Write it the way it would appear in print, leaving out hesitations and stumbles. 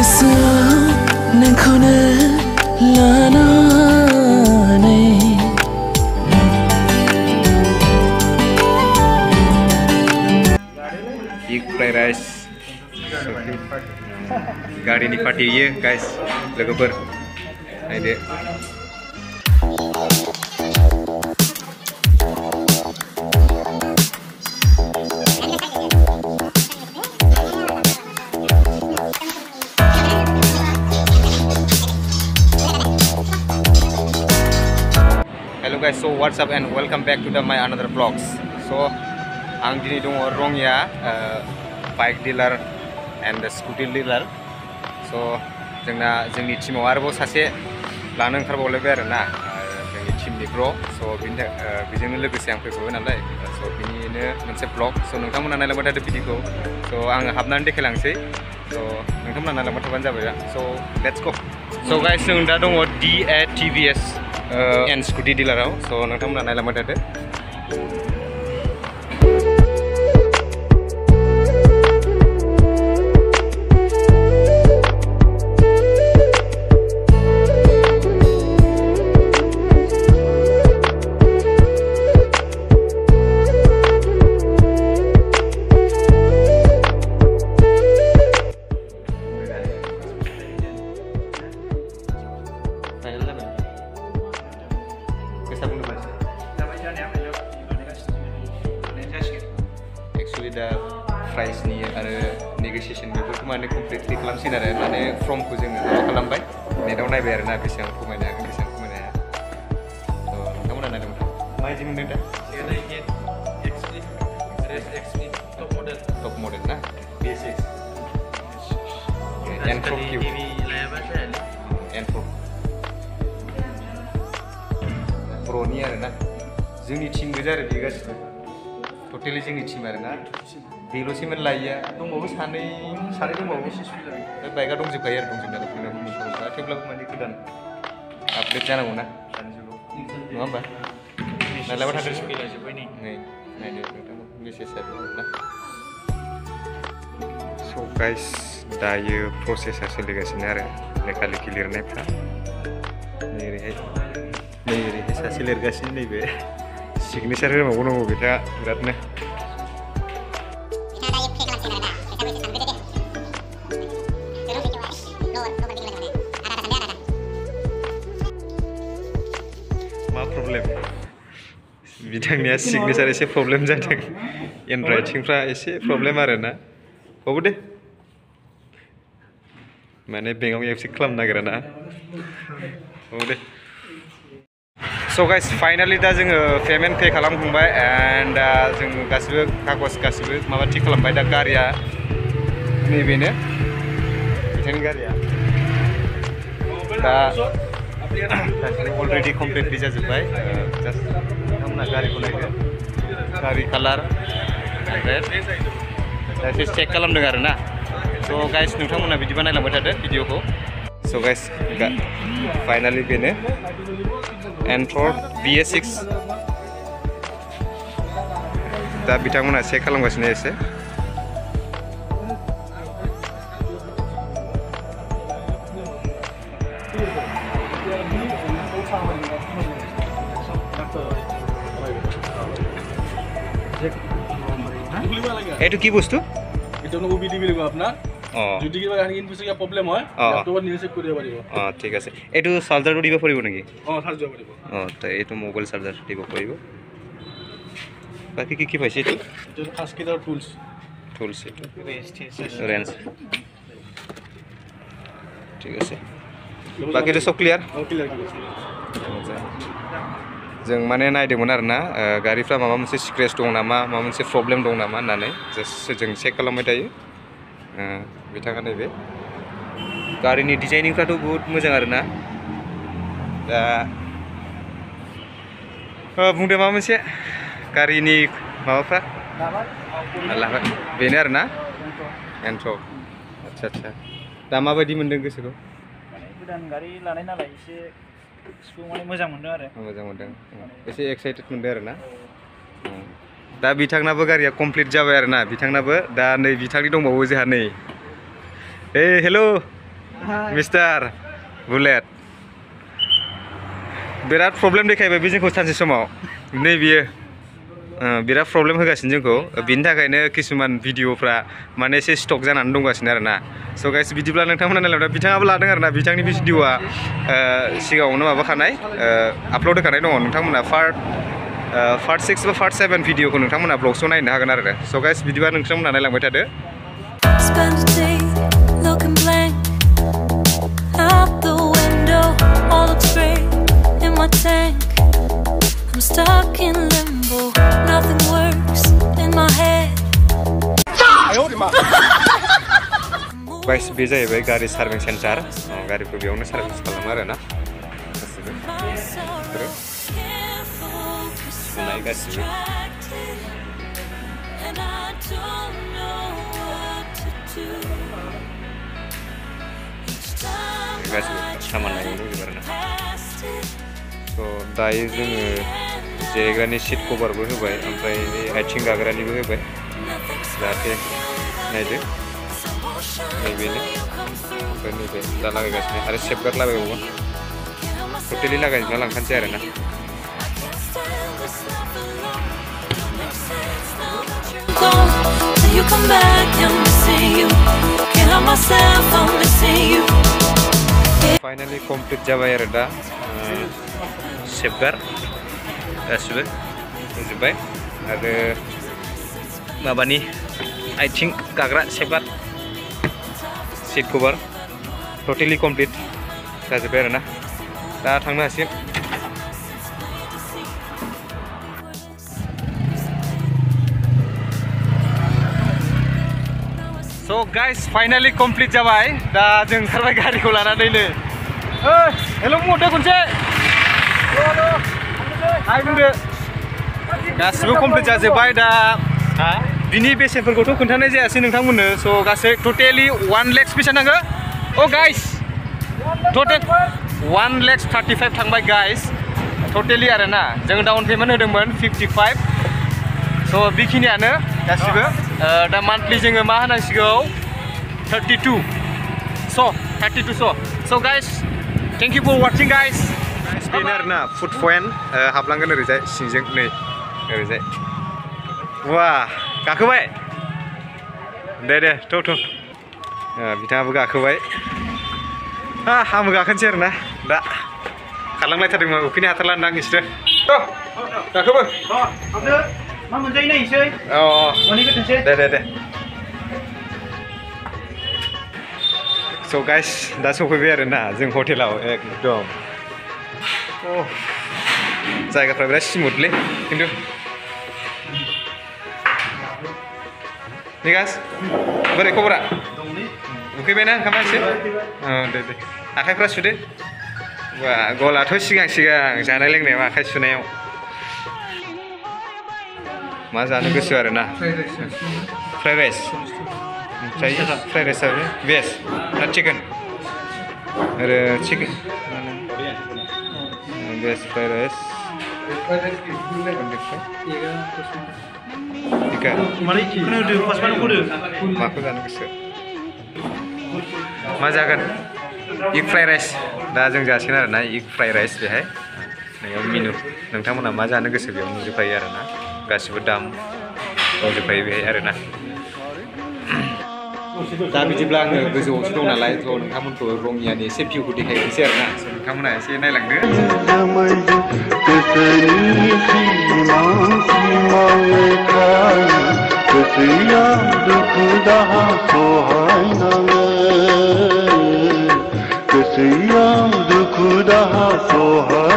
Egg fried rice. Garini party ye guys. Logoper. Ayo. Hello guys, so what's up and welcome back to my another vlogs. So ang dini dong orang ya bike dealer and the scooter dealer. So जोंनि टीमाव आरोबाव सासे लानो ओंखारबावलायबाय आरोना जोंनि टीमनि प्र'। स' बेजोंनो लोगोसे आं फैबावबाय नालाय स' बिनिनो मोनसे ब्लग। स' नोंथांमोना नायलांबाय थादो भिडिअखौ। स' आङो हाबनानै देखायलांसै। स' नोंथांमोना नायलांबाय थाबानो जाबाय। स' लेट्स गो। स' गाइस जों दा दङ DA TVS एन्ड स्कुटि डिलाराव। स' नोंथांमोना नायलांबाय थादो। Actually दा प्राइसनि आरो नेगोसिएसन बेफोरखौ माने कमप्लिटलि खालामसिगोन आरो माने फर्मखौ जोङो खालामबाय नेटआव नायबाय आरोना बेसेबां खमायनो हागोन बेसेबां खमायनो हाया। स' नोंथांमोना नायदोंमोन माबायदि मोनदों दा? टप मडेल ना B6 N4 Q N4 Pro-नि आरोना जोंनि टीम गोजा आरो बे गासिबो टटेलि जोंनि टीम आरोना बेल'सैमोन लायैया दंबावो सानै दंबावो बे बाइकआ दंजोबखायो आरो दंजोबनायालाय थेवब्लाबो माने गोदान आपडेट जानांगौ ना दानि जुगाव नङा होमबा नायलायबाय थादो नै नायदो नोंथांमोन मेसेजआ ना। स' गाइस दायो प्रसेसा सोलिगासिनो आरो लेखा लेखि लिरनायफ्रा नै ओरैहाय सासे लिरगासिनो नैबे सिगनेचार होबावनांगौ बिथाङा बिरादनो। मा प्रब्लेम बिथांनिया सिगनेचार एसे प्रब्लेम जादों एन्ड राइटिंफ्रा एसे प्रब्लेम आरोना बावबो दे माने बेंकआव एक्सेप्ट खालामनो नागिरा ना बावबो दे। स' गाइस फाइनालि दा जोङो पेमेन्ट पे खालामखांबाय एन्ड जोङो गासिबो कागज गासिबो माबा थिक खालामबाय दा गारिया नैबेनो बिथांनि गारिया दा अलरेडि कमप्लिटलि जाजोब्बाय जास्ट नोंथांमोना गारिखौ नायदो गारि कालार रेड दा एसे चेक खालामदों आरोना। स' गाइस नोंथांमोना बिदिबा नायलांबाय थादो भिडिअखौ। स' गाइस फाइनालि बेनो N4 BS6 दा बिथांमोना चेक खालामगासिनो एसे এইটো কি বস্তু এটা হলো ওবিডি বুলি কয় আপনার যদি কিবা ইনফেকশন প্রবলেম হয় ডক্টর নিজে চেক কৰিব পাৰিব। ঠিক আছে এইটো চাৰ্জাৰটো দিব পাৰিব নেকি? চাৰ্জ দিব পাৰিব। তো এইটো মোবাইল চাৰ্জাৰ দিব পাৰিব। বাকি কি পাইছে এইটো? এইটো ফাৰ্ষ্ট কিটাৰ টুলস এইটো ৰেঞ্জ ঠিক আছে বাকিটো সব ক্লিয়াर जों माने नायदोंमोन आरोना गारिफ्रा माबा मोनसे स्क्रेच दं नामा माबा मोनसे प्रब्लेम दं नामा होननानै जास्ट जों चेक खालामबाय थायो। बिथाङा नैबे गारिनि डिजाइनिंफ्राथ' बहुत मोजां आरोना दा बुंदो माबा मोनसे गारिनि माबाफ्रा लाबाय बेनो आरोना एन्ट्र' आच्छा दा माबायदि मोनदों गोसोखौ? गोदान गारि लानाय नालाय एसे माने मोजां मोनदों आरो मोजां मोनदों एसे एक्साइटेड मोनदों आरोना। दा बिथांनाबो गारिया कमप्लिट जाबाय आरोना बिथांनाबो दा नै बिथांनि दंबावो जोंहा नै हेल' मिस्टार बुलेट बिराद प्रब्लेम देखायबाय बे जोंखौ सानसे समाव नै बियो बिराद प्रब्लेम होगासिनो जोंखौ बिनि थाखायनो किसुमान भिडिअफ्रा माने एसे स्टक जानानै दंगासिनो आरोना स' गाइस बिदिब्ला नोंथांमोना नायलांदों बिथाङाबो लादों आरोना बिथांनि भिडिअआ सिगाङावनो माबाखानाय आपल'ड होखानाय दङ नोंथांमोना पार्ट 6 बा पार्ट 7 भिडिअखौ नोंथांमोना ब्लग्सआव नायनो हागोन आरो स' गाइस बिदिबा नोंथांमोना नायलांबाय थादो Spend a day looking blank out the window, all looks great in my tank. I'm stuck in limbo, nothing works in my head. Guys, बे जाहैबाय गारि सार्भिं सेन्टार गारिखौ बेयावनो सार्भिस खालामो आरोना गासिबो सुनाय गासिबो गासिबो सामान नायनो दंजोबो आरोना स' दायो जोङो जिरायग्रानि सिट कभारबो होबाय ओमफ्राय आथिं गाग्रानिबो होबाय जाहाथे नायदो नैबेनो ओमफ्राय नैबे दा लागायगासिनो आरो सेफगार्ड लागायबावगोन टटेलि लागायजोबना लांखानोसै आरोना You come back, I'm missing you. Can't help myself, I'm missing you. Finally complete जाबाय आरो दा सेफगार्ड गासिबो होजोबबाय आरो माबानि आथिं गाग्रा सेफगार्ड सीट कभार टटेलि कमप्लिट जाजोबबाय आरोना दा थांनो हासिगोन So guys, finally complete जाबाय दा जों ओंखारबाय गारिखौ लानानै नै हेल' बुंहरदो खनसे हाय बुंदो गासिबो कमप्लिट जाजोबबाय दा बिनि बेसेनफोरखौथ' खोन्थानाय जायासै नोंथांमोननो स' गासै टटेलि 1 लाख बेसेन नांगौ अ गाइस टटेल 1,35,000 थांबाय गाइस टटेलि आरोना जों डाउन पेमेन्ट होदोंमोन 55 स' बेखिनियानो गासिबो दा मान्थलि जोङो मा होनांसिगौ 32 स' guys thank you for watching guys बेनो आरोना फुड पइन्ट हाबलांगोन ओरैजाय सिंजों नै ओरैजाय वा गाखोबाय दे थ' बिथाङाबो गाखोबाय आंबो गाखोनोसै आरोना दा खारलांलायथारदोंमोन उखैनो हाथारला आं इसोरो गाखोबो मा मोनजायो नायनोसै न'नि गोथोंसै दे स' गाइस दा सफैबाय आरोना जों हटेलाव एकदम जायगाफ्रा बिराद स्मुथलै खिन्थु निगास बोरै खबरा उखैबायना ओंखामा एसे दे आखाइफ्रा सुदो बा गलाथ' सिगां जानाय लोंनायाव आखाइ सुनायाव मा जानो गोसो आरोना फ्राइड राइस फ्राइड राइस आरो भेज ना चिकेन आरो चिकेन भेज फ्राइड राइस माखौ जानो गोसो मा जागोन इग फ्राइड राइस दा जों जासिगोन आरोना इग फ्राइड राइस बेहाय नोंयाव मेनु नोंथांमोना मा जानो गोसो बेयाव नुजोबखायो आरोना गासिबो दाम दंजोबखायो बेहाय आरोना दा बिदिब्ला आङो गोजौआवसो दं नालाय थ' नोंथांमोनखौ रङियानि एसे भिउखौ देखायनोसै आरोना नोंथांमोना एसे नायलांदो दुख दहा सोहाय